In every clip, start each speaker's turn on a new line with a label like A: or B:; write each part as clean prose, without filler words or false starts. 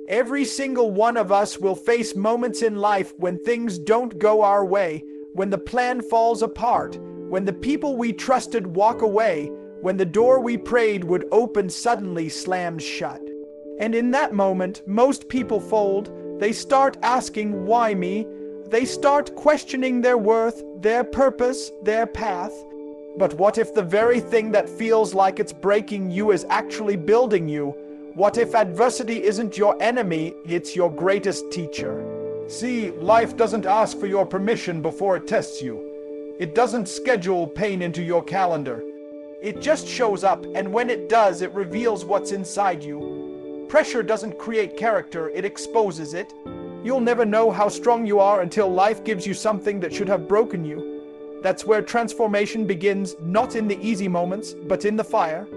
A: Every single one of us will face moments in life when things don't go our way, when the plan falls apart, when the people we trusted walk away, when the door we prayed would open suddenly slams shut. And in that moment, most people fold. They start asking, why me? They start questioning their worth, their purpose, their path. But what if the very thing that feels like it's breaking you is actually building you? What if adversity isn't your enemy, it's your greatest teacher? See, life doesn't ask for your permission before it tests you. It doesn't schedule pain into your calendar. It just shows up, and when it does, it reveals what's inside you. Pressure doesn't create character, it exposes it. You'll never know how strong you are until life gives you something that should have broken you. That's where transformation begins, not in the easy moments, but in the fire.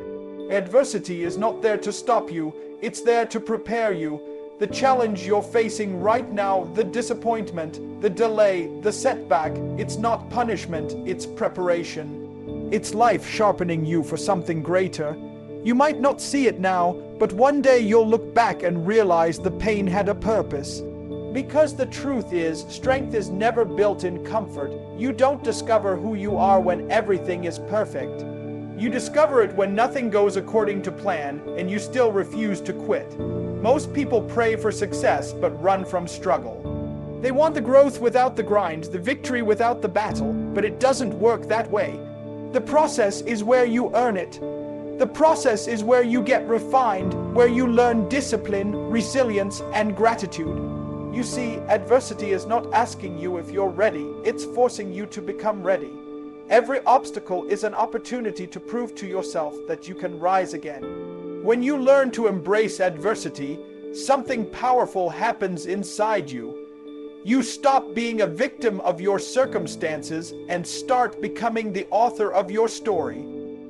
A: Adversity is not there to stop you, it's there to prepare you. The challenge you're facing right now, the disappointment, the delay, the setback, it's not punishment, it's preparation. It's life sharpening you for something greater. You might not see it now, but one day you'll look back and realize the pain had a purpose. Because the truth is, strength is never built in comfort. You don't discover who you are when everything is perfect. You discover it when nothing goes according to plan and you still refuse to quit. Most people pray for success but run from struggle. They want the growth without the grind, the victory without the battle, but it doesn't work that way. The process is where you earn it. The process is where you get refined, where you learn discipline, resilience, and gratitude. You see, adversity is not asking you if you're ready, it's forcing you to become ready. Every obstacle is an opportunity to prove to yourself that you can rise again. When you learn to embrace adversity, something powerful happens inside you. You stop being a victim of your circumstances and start becoming the author of your story.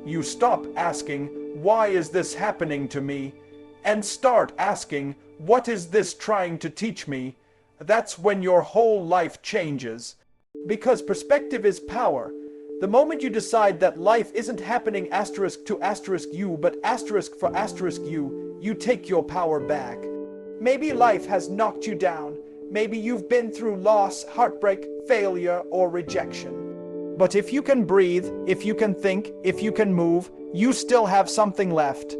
A: You stop asking, why is this happening to me? And start asking, what is this trying to teach me? That's when your whole life changes. Because perspective is power. The moment you decide that life isn't happening asterisk to asterisk you, but asterisk for asterisk you take your power back. Maybe life has knocked you down. Maybe you've been through loss, heartbreak, failure, or rejection. But if you can breathe, if you can think, if you can move, you still have something left.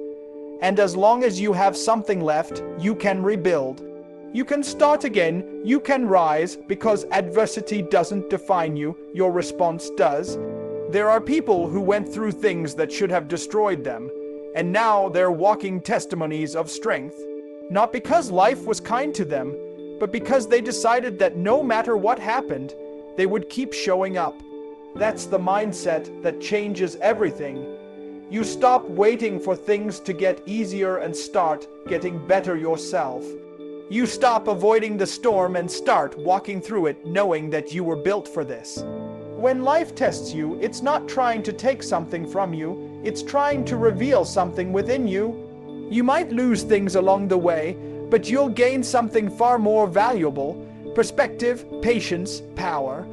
A: And as long as you have something left, you can rebuild. You can start again, you can rise, because adversity doesn't define you, your response does. There are people who went through things that should have destroyed them, and now they're walking testimonies of strength. Not because life was kind to them, but because they decided that no matter what happened, they would keep showing up. That's the mindset that changes everything. You stop waiting for things to get easier and start getting better yourself. You stop avoiding the storm and start walking through it knowing that you were built for this. When life tests you, it's not trying to take something from you, it's trying to reveal something within you. You might lose things along the way, but you'll gain something far more valuable: perspective, patience, power.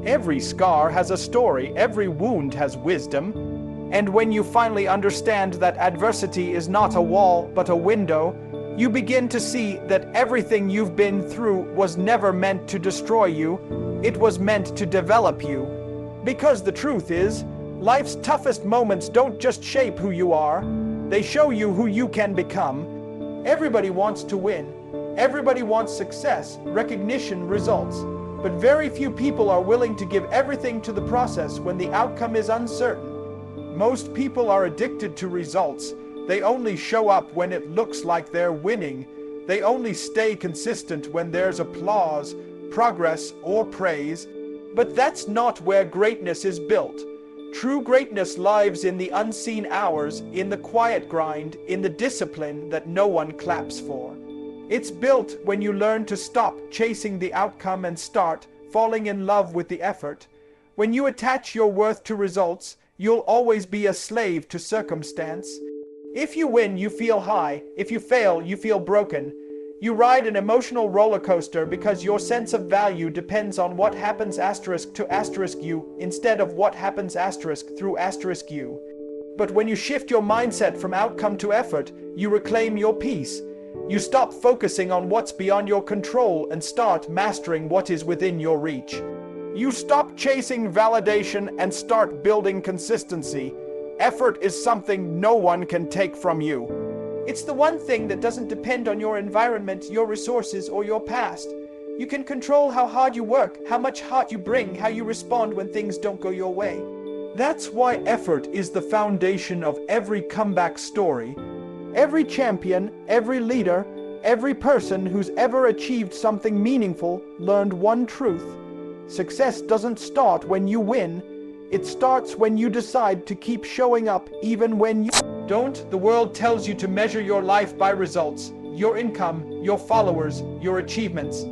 A: Every scar has a story, every wound has wisdom. And when you finally understand that adversity is not a wall but a window, you begin to see that everything you've been through was never meant to destroy you, it was meant to develop you. Because the truth is, life's toughest moments don't just shape who you are, they show you who you can become. Everybody wants to win. Everybody wants success, recognition, results. But very few people are willing to give everything to the process when the outcome is uncertain. Most people are addicted to results. They only show up when it looks like they're winning. They only stay consistent when there's applause, progress, or praise. But that's not where greatness is built. True greatness lives in the unseen hours, in the quiet grind, in the discipline that no one claps for. It's built when you learn to stop chasing the outcome and start falling in love with the effort. When you attach your worth to results, you'll always be a slave to circumstance. If you win, you feel high. If you fail, you feel broken. You ride an emotional roller coaster because your sense of value depends on what happens asterisk to asterisk you instead of what happens asterisk through asterisk you. But when you shift your mindset from outcome to effort, you reclaim your peace. You stop focusing on what's beyond your control and start mastering what is within your reach. You stop chasing validation and start building consistency. Effort is something no one can take from you. It's the one thing that doesn't depend on your environment, your resources, or your past. You can control how hard you work, how much heart you bring, how you respond when things don't go your way. That's why effort is the foundation of every comeback story. Every champion, every leader, every person who's ever achieved something meaningful learned one truth. Success doesn't start when you win. It starts when you decide to keep showing up even when you don't. The world tells you to measure your life by results, your income, your followers, your achievements.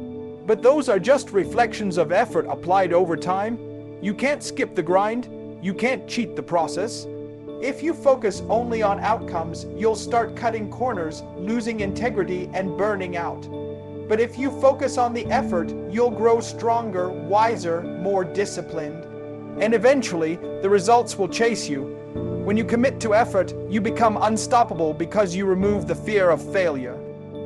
A: But those are just reflections of effort applied over time. You can't skip the grind. You can't cheat the process. If you focus only on outcomes, you'll start cutting corners, losing integrity, and burning out. But if you focus on the effort, you'll grow stronger, wiser, more disciplined. And eventually, the results will chase you. When you commit to effort, you become unstoppable because you remove the fear of failure.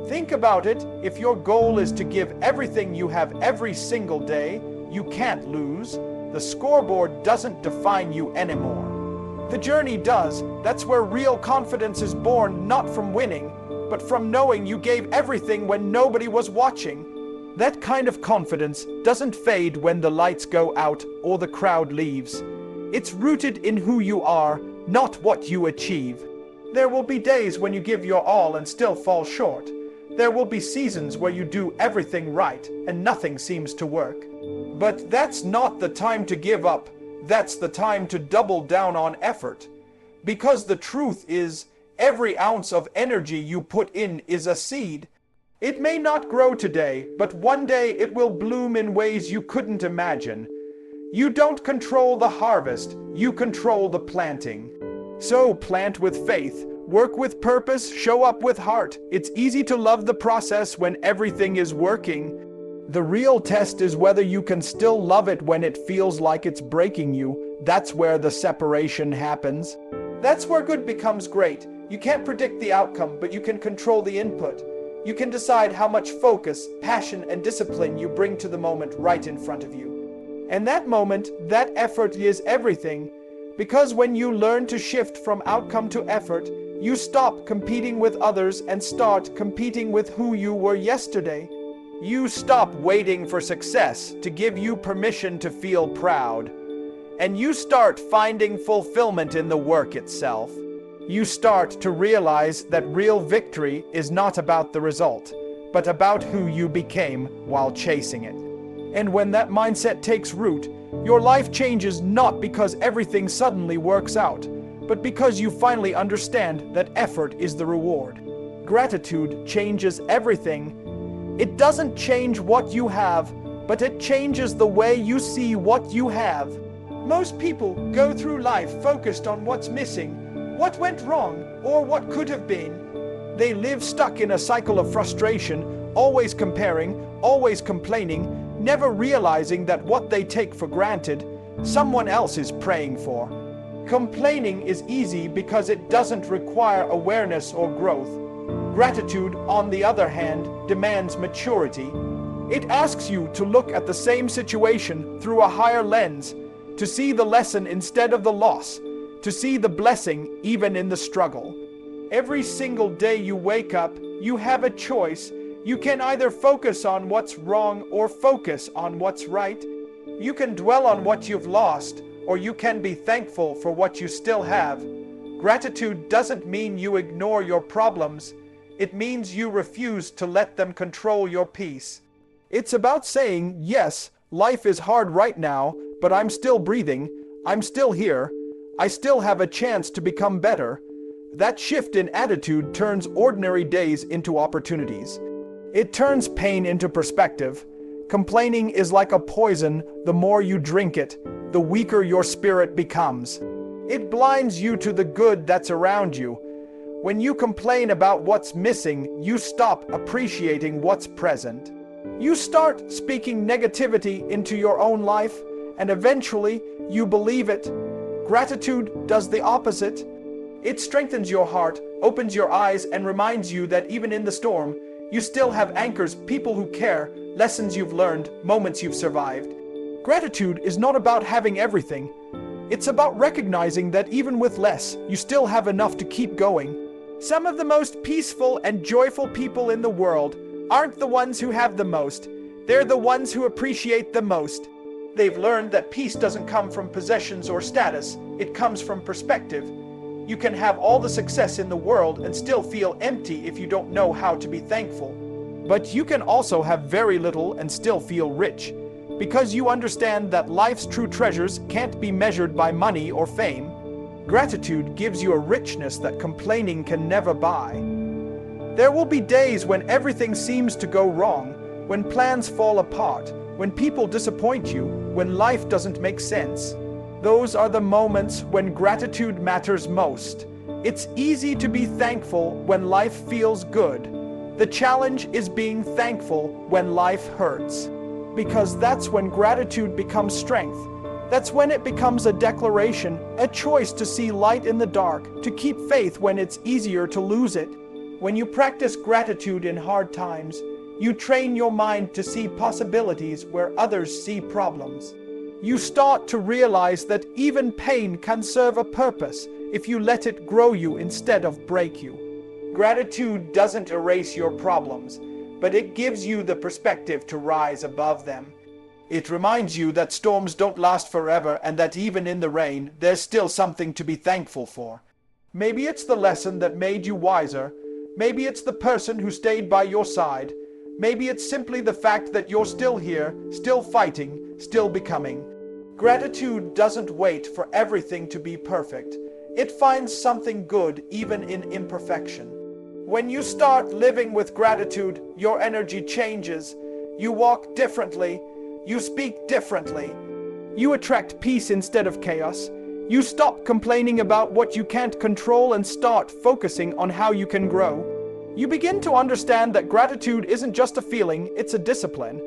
A: Think about it. If your goal is to give everything you have every single day, you can't lose. The scoreboard doesn't define you anymore. The journey does. That's where real confidence is born, not from winning, but from knowing you gave everything when nobody was watching. That kind of confidence doesn't fade when the lights go out or the crowd leaves. It's rooted in who you are, not what you achieve. There will be days when you give your all and still fall short. There will be seasons where you do everything right and nothing seems to work. But that's not the time to give up. That's the time to double down on effort. Because the truth is, every ounce of energy you put in is a seed. It may not grow today, but one day it will bloom in ways you couldn't imagine. You don't control the harvest, you control the planting. So plant with faith, work with purpose, show up with heart. It's easy to love the process when everything is working. The real test is whether you can still love it when it feels like it's breaking you. That's where the separation happens. That's where good becomes great. You can't predict the outcome, but you can control the input. You can decide how much focus, passion, and discipline you bring to the moment right in front of you. And that moment, that effort is everything. Because when you learn to shift from outcome to effort, you stop competing with others and start competing with who you were yesterday. You stop waiting for success to give you permission to feel proud. And you start finding fulfillment in the work itself. You start to realize that real victory is not about the result, but about who you became while chasing it. And when that mindset takes root, your life changes not because everything suddenly works out, but because you finally understand that effort is the reward. Gratitude changes everything. It doesn't change what you have, but it changes the way you see what you have. Most people go through life focused on what's missing, what went wrong, or what could have been. They live stuck in a cycle of frustration, always comparing, always complaining, never realizing that what they take for granted, someone else is praying for. Complaining is easy because it doesn't require awareness or growth. Gratitude, on the other hand, demands maturity. It asks you to look at the same situation through a higher lens, to see the lesson instead of the loss, to see the blessing even in the struggle. Every single day you wake up, you have a choice. You can either focus on what's wrong or focus on what's right. You can dwell on what you've lost, or you can be thankful for what you still have. Gratitude doesn't mean you ignore your problems. It means you refuse to let them control your peace. It's about saying, yes, life is hard right now, but I'm still breathing. I'm still here. I still have a chance to become better. That shift in attitude turns ordinary days into opportunities. It turns pain into perspective. Complaining is like a poison. The more you drink it, the weaker your spirit becomes. It blinds you to the good that's around you. When you complain about what's missing, you stop appreciating what's present. You start speaking negativity into your own life, and eventually you believe it. Gratitude does the opposite. It strengthens your heart, opens your eyes and reminds you that even in the storm, you still have anchors, people who care, lessons you've learned, moments you've survived. Gratitude is not about having everything. It's about recognizing that even with less, you still have enough to keep going. Some of the most peaceful and joyful people in the world aren't the ones who have the most. They're the ones who appreciate the most. They've learned that peace doesn't come from possessions or status. It comes from perspective. You can have all the success in the world and still feel empty if you don't know how to be thankful. But you can also have very little and still feel rich, because you understand that life's true treasures can't be measured by money or fame. Gratitude gives you a richness that complaining can never buy. There will be days when everything seems to go wrong, when plans fall apart, when people disappoint you, when life doesn't make sense. Those are the moments when gratitude matters most. It's easy to be thankful when life feels good. The challenge is being thankful when life hurts. Because that's when gratitude becomes strength. That's when it becomes a declaration, a choice to see light in the dark, to keep faith when it's easier to lose it. When you practice gratitude in hard times, you train your mind to see possibilities where others see problems. You start to realize that even pain can serve a purpose if you let it grow you instead of break you. Gratitude doesn't erase your problems, but it gives you the perspective to rise above them. It reminds you that storms don't last forever and that even in the rain, there's still something to be thankful for. Maybe it's the lesson that made you wiser. Maybe it's the person who stayed by your side. Maybe it's simply the fact that you're still here, still fighting, still becoming. Gratitude doesn't wait for everything to be perfect. It finds something good even in imperfection. When you start living with gratitude, your energy changes. You walk differently. You speak differently. You attract peace instead of chaos. You stop complaining about what you can't control and start focusing on how you can grow. You begin to understand that gratitude isn't just a feeling, it's a discipline.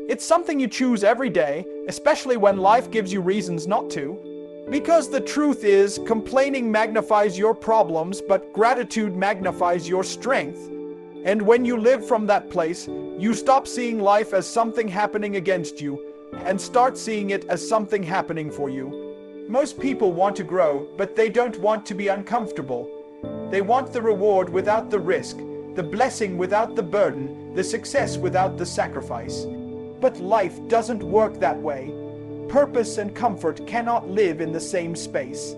A: It's something you choose every day, especially when life gives you reasons not to. Because the truth is, complaining magnifies your problems, but gratitude magnifies your strength. And when you live from that place, you stop seeing life as something happening against you and start seeing it as something happening for you. Most people want to grow, but they don't want to be uncomfortable. They want the reward without the risk, the blessing without the burden, the success without the sacrifice. But life doesn't work that way. Purpose and comfort cannot live in the same space.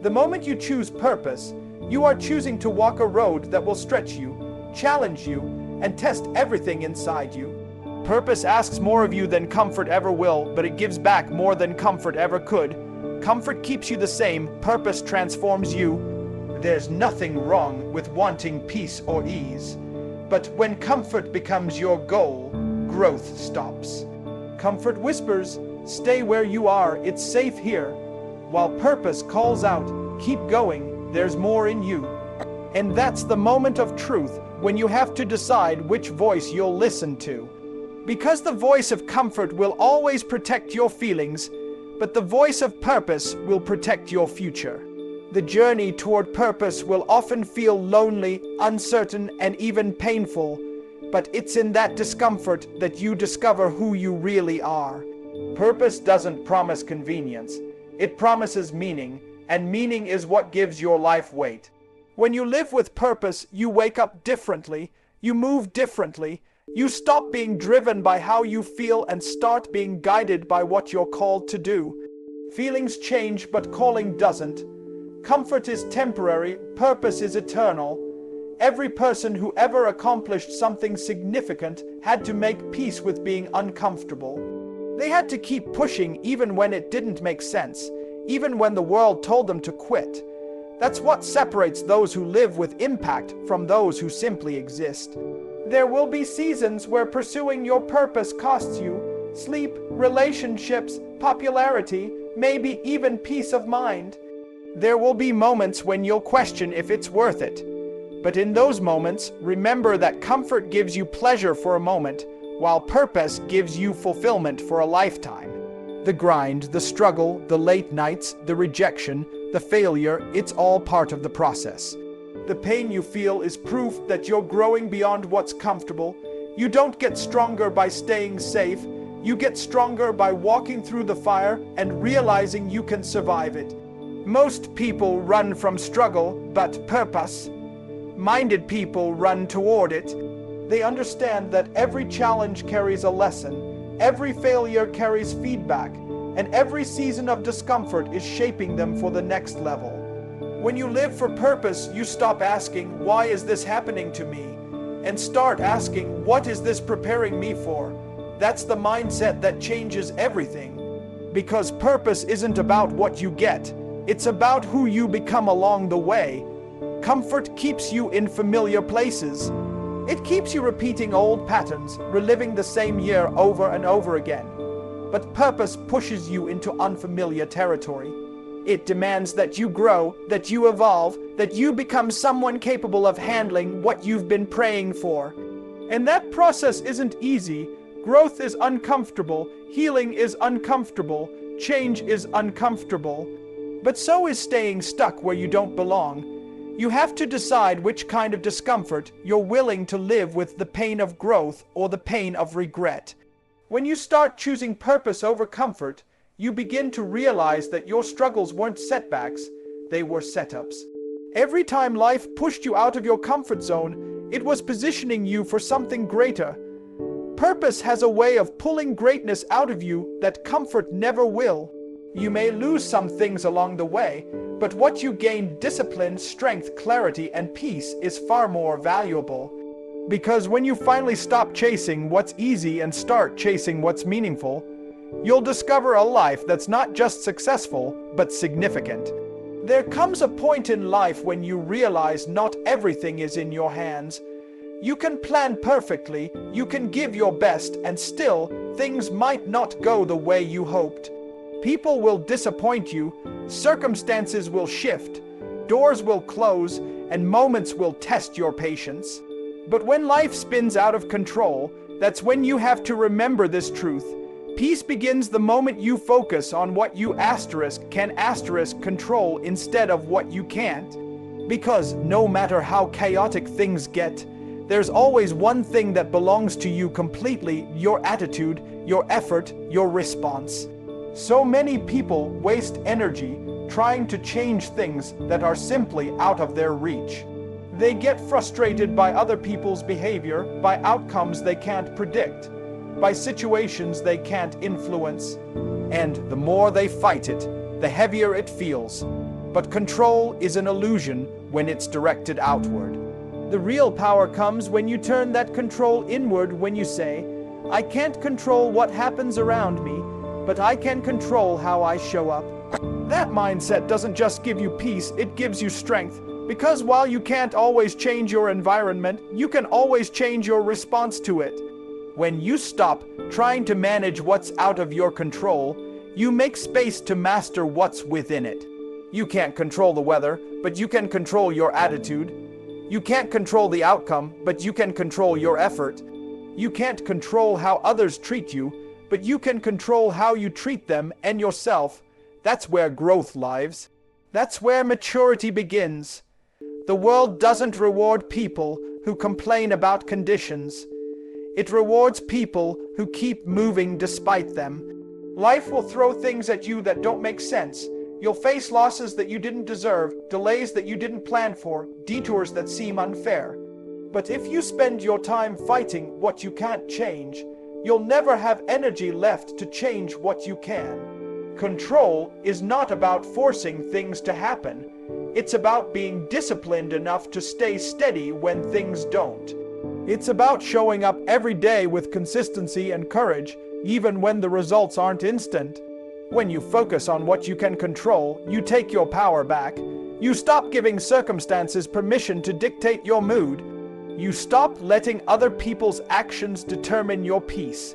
A: The moment you choose purpose, you are choosing to walk a road that will stretch you, challenge you, and test everything inside you. Purpose asks more of you than comfort ever will, but it gives back more than comfort ever could. Comfort keeps you the same, purpose transforms you. There's nothing wrong with wanting peace or ease. But when comfort becomes your goal, growth stops. Comfort whispers, stay where you are, it's safe here. While purpose calls out, keep going, there's more in you. And that's the moment of truth, when you have to decide which voice you'll listen to. Because the voice of comfort will always protect your feelings, but the voice of purpose will protect your future. The journey toward purpose will often feel lonely, uncertain, and even painful, but it's in that discomfort that you discover who you really are. Purpose doesn't promise convenience. It promises meaning, and meaning is what gives your life weight. When you live with purpose, you wake up differently, you move differently, you stop being driven by how you feel and start being guided by what you're called to do. Feelings change, but calling doesn't. Comfort is temporary, purpose is eternal. Every person who ever accomplished something significant had to make peace with being uncomfortable. They had to keep pushing even when it didn't make sense, even when the world told them to quit. That's what separates those who live with impact from those who simply exist. There will be seasons where pursuing your purpose costs you sleep, relationships, popularity, maybe even peace of mind. There will be moments when you'll question if it's worth it. But in those moments, remember that comfort gives you pleasure for a moment, while purpose gives you fulfillment for a lifetime. The grind, the struggle, the late nights, the rejection, the failure, it's all part of the process. The pain you feel is proof that you're growing beyond what's comfortable. You don't get stronger by staying safe. You get stronger by walking through the fire and realizing you can survive it. Most people run from struggle, but purpose-minded people run toward it. They understand that every challenge carries a lesson, every failure carries feedback, and every season of discomfort is shaping them for the next level. When you live for purpose, you stop asking, "Why is this happening to me?" and start asking, "What is this preparing me for?" That's the mindset that changes everything. Because purpose isn't about what you get, it's about who you become along the way. Comfort keeps you in familiar places. It keeps you repeating old patterns, reliving the same year over and over again. But purpose pushes you into unfamiliar territory. It demands that you grow, that you evolve, that you become someone capable of handling what you've been praying for. And that process isn't easy. Growth is uncomfortable, healing is uncomfortable, change is uncomfortable. But so is staying stuck where you don't belong. You have to decide which kind of discomfort you're willing to live with, the pain of growth or the pain of regret. When you start choosing purpose over comfort, you begin to realize that your struggles weren't setbacks, they were setups. Every time life pushed you out of your comfort zone, it was positioning you for something greater. Purpose has a way of pulling greatness out of you that comfort never will. You may lose some things along the way, but what you gain, discipline, strength, clarity, and peace, is far more valuable. Because when you finally stop chasing what's easy and start chasing what's meaningful, you'll discover a life that's not just successful, but significant. There comes a point in life when you realize not everything is in your hands. You can plan perfectly, you can give your best, and still, things might not go the way you hoped. People will disappoint you, circumstances will shift, doors will close, and moments will test your patience. But when life spins out of control, that's when you have to remember this truth. Peace begins the moment you focus on what you can control instead of what you can't. Because no matter how chaotic things get, there's always one thing that belongs to you completely: your attitude, your effort, your response. So many people waste energy trying to change things that are simply out of their reach. They get frustrated by other people's behavior, by outcomes they can't predict, by situations they can't influence. And the more they fight it, the heavier it feels. But control is an illusion when it's directed outward. The real power comes when you turn that control inward, when you say, "I can't control what happens around me, but I can control how I show up." That mindset doesn't just give you peace, it gives you strength. Because while you can't always change your environment, you can always change your response to it. When you stop trying to manage what's out of your control, you make space to master what's within it. You can't control the weather, but you can control your attitude. You can't control the outcome, but you can control your effort. You can't control how others treat you, but you can control how you treat them and yourself. That's where growth lies. That's where maturity begins. The world doesn't reward people who complain about conditions. It rewards people who keep moving despite them. Life will throw things at you that don't make sense. You'll face losses that you didn't deserve, delays that you didn't plan for, detours that seem unfair. But if you spend your time fighting what you can't change, you'll never have energy left to change what you can. Control is not about forcing things to happen. It's about being disciplined enough to stay steady when things don't. It's about showing up every day with consistency and courage, even when the results aren't instant. When you focus on what you can control, you take your power back. You stop giving circumstances permission to dictate your mood. You stop letting other people's actions determine your peace.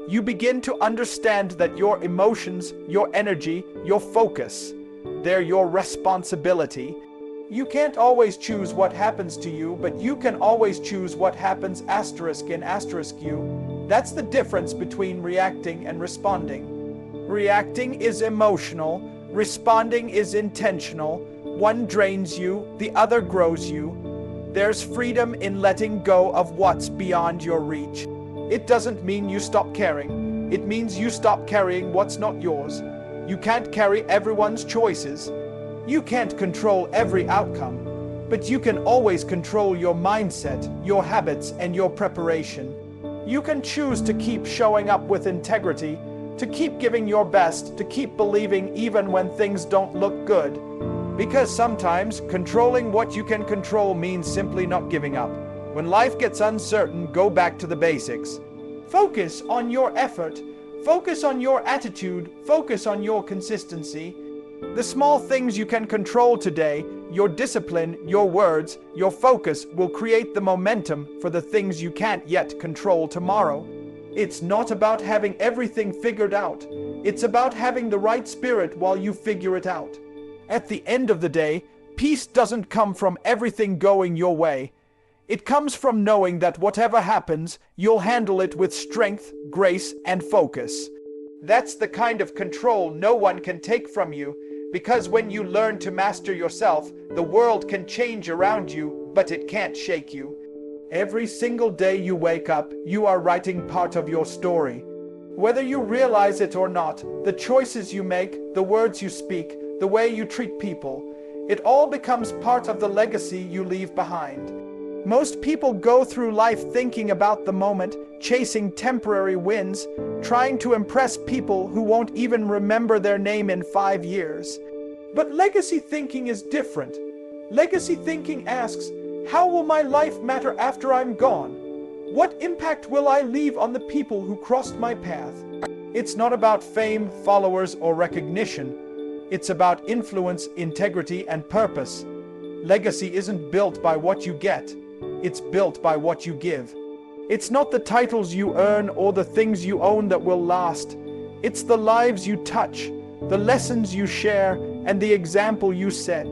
A: You begin to understand that your emotions, your energy, your focus, they're your responsibility. You can't always choose what happens to you, but you can always choose what happens * you. That's the difference between reacting and responding. Reacting is emotional, responding is intentional. One drains you, the other grows you. There's freedom in letting go of what's beyond your reach. It doesn't mean you stop caring. It means you stop carrying what's not yours. You can't carry everyone's choices. You can't control every outcome. But you can always control your mindset, your habits, and your preparation. You can choose to keep showing up with integrity, to keep giving your best, to keep believing even when things don't look good. Because sometimes controlling what you can control means simply not giving up. When life gets uncertain, go back to the basics. Focus on your effort. Focus on your attitude. Focus on your consistency. The small things you can control today, your discipline, your words, your focus will create the momentum for the things you can't yet control tomorrow. It's not about having everything figured out. It's about having the right spirit while you figure it out. At the end of the day, peace doesn't come from everything going your way. It comes from knowing that whatever happens, you'll handle it with strength, grace, and focus. That's the kind of control no one can take from you, because when you learn to master yourself, the world can change around you, but it can't shake you. Every single day you wake up, you are writing part of your story. Whether you realize it or not, the choices you make, the words you speak, the way you treat people, it all becomes part of the legacy you leave behind. Most people go through life thinking about the moment, chasing temporary wins, trying to impress people who won't even remember their name in 5 years. But legacy thinking is different. Legacy thinking asks, how will my life matter after I'm gone? What impact will I leave on the people who crossed my path? It's not about fame, followers, or recognition. It's about influence, integrity, and purpose. Legacy isn't built by what you get. It's built by what you give. It's not the titles you earn or the things you own that will last. It's the lives you touch, the lessons you share, and the example you set.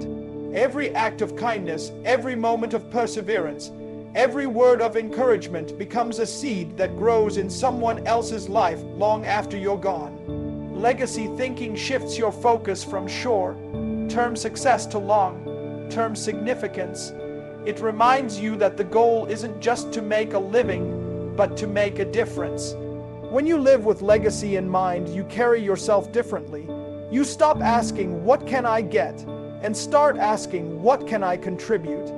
A: Every act of kindness, every moment of perseverance, every word of encouragement becomes a seed that grows in someone else's life long after you're gone. Legacy thinking shifts your focus from short-term success to long-term significance. It reminds you that the goal isn't just to make a living, but to make a difference. When you live with legacy in mind, you carry yourself differently. You stop asking, what can I get? And start asking, what can I contribute?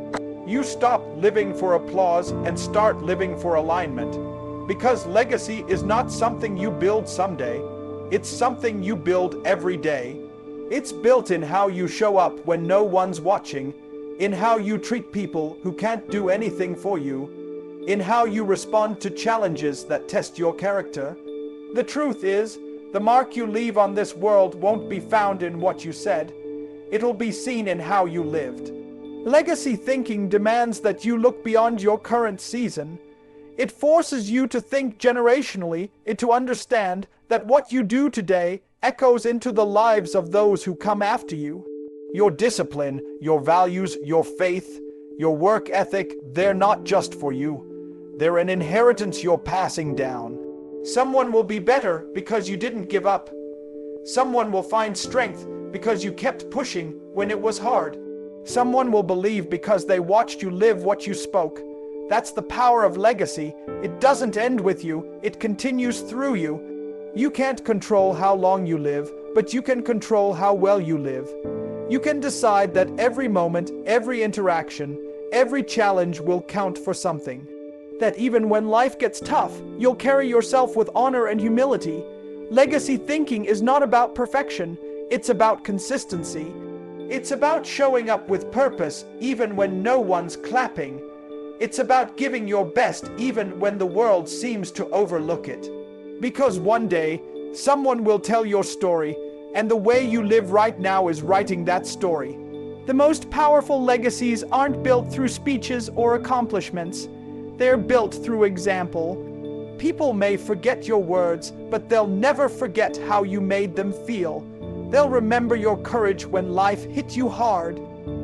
A: You stop living for applause and start living for alignment. Because legacy is not something you build someday. It's something you build every day. It's built in how you show up when no one's watching, in how you treat people who can't do anything for you, in how you respond to challenges that test your character. The truth is, the mark you leave on this world won't be found in what you said. It'll be seen in how you lived. Legacy thinking demands that you look beyond your current season. It forces you to think generationally, and to understand that what you do today echoes into the lives of those who come after you. Your discipline, your values, your faith, your work ethic, they're not just for you. They're an inheritance you're passing down. Someone will be better because you didn't give up. Someone will find strength because you kept pushing when it was hard. Someone will believe because they watched you live what you spoke. That's the power of legacy. It doesn't end with you, it continues through you. You can't control how long you live, but you can control how well you live. You can decide that every moment, every interaction, every challenge will count for something. That even when life gets tough, you'll carry yourself with honor and humility. Legacy thinking is not about perfection, it's about consistency. It's about showing up with purpose even when no one's clapping. It's about giving your best even when the world seems to overlook it. Because one day, someone will tell your story, and the way you live right now is writing that story. The most powerful legacies aren't built through speeches or accomplishments. They're built through example. People may forget your words, but they'll never forget how you made them feel. They'll remember your courage when life hit you hard.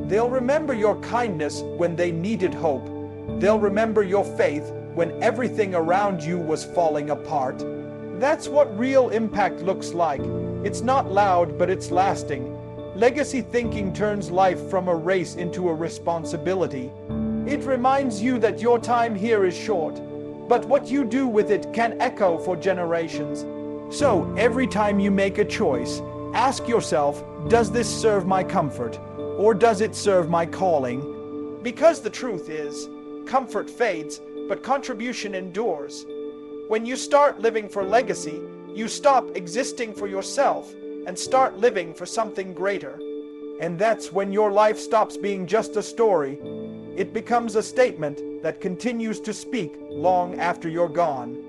A: They'll remember your kindness when they needed hope. They'll remember your faith when everything around you was falling apart. That's what real impact looks like. It's not loud, but it's lasting. Legacy thinking turns life from a race into a responsibility. It reminds you that your time here is short, but what you do with it can echo for generations. So, every time you make a choice, ask yourself, does this serve my comfort, or does it serve my calling? Because the truth is, comfort fades, but contribution endures. When you start living for legacy, you stop existing for yourself and start living for something greater. And that's when your life stops being just a story. It becomes a statement that continues to speak long after you're gone.